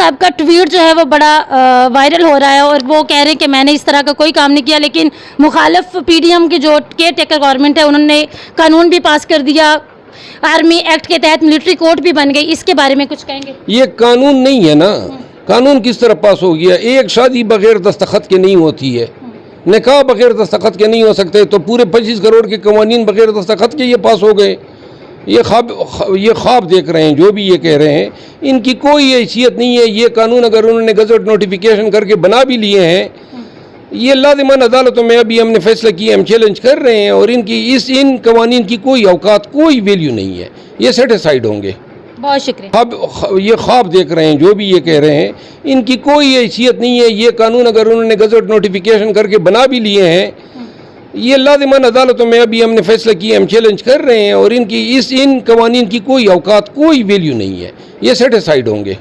साहब का ट्वीट जो है वो बड़ा वायरल हो रहा है और वो कह रहे हैं कि मैंने इस तरह का कोई काम नहीं किया, लेकिन मुखालिफ पीडीएम की जो केयर टेकर गवर्नमेंट है उन्होंने कानून भी पास कर दिया, आर्मी एक्ट के तहत मिलिट्री कोर्ट भी बन गई। इसके बारे में कुछ कहेंगे? ये कानून नहीं है ना, कानून किस तरह पास हो गया? एक शादी बगैर दस्तखत के नहीं होती है, निकाह बगैर दस्तखत के नहीं हो सकते, तो पूरे 25 करोड़ के कवानीन बगैर दस्तखत के ये पास हो गए। ये ख्वाब देख रहे हैं जो भी ये कह रहे हैं, इनकी कोई हैसियत नहीं है। ये कानून अगर उन्होंने गजट नोटिफिकेशन करके बना भी लिए हैं, ये लाजिमान अदालतों में अभी हमने फैसला किया, हम चैलेंज कर रहे हैं, और इन कवानीन की कोई औकात, कोई वैल्यू नहीं है, ये सेटिस्फाइड होंगे। बहुत शुक्रिया। ये ख्वाब देख रहे हैं जो भी ये कह रहे हैं, इनकी कोई हैसियत नहीं है। ये कानून अगर उन्होंने गजट नोटिफिकेशन करके बना भी लिए हैं, ये लाजिमान अदालतों में अभी हमने फैसला किया, हम चैलेंज कर रहे हैं, और इन कवानीन की कोई औकात, कोई वैल्यू नहीं है, ये सेटिस्फाइड होंगे।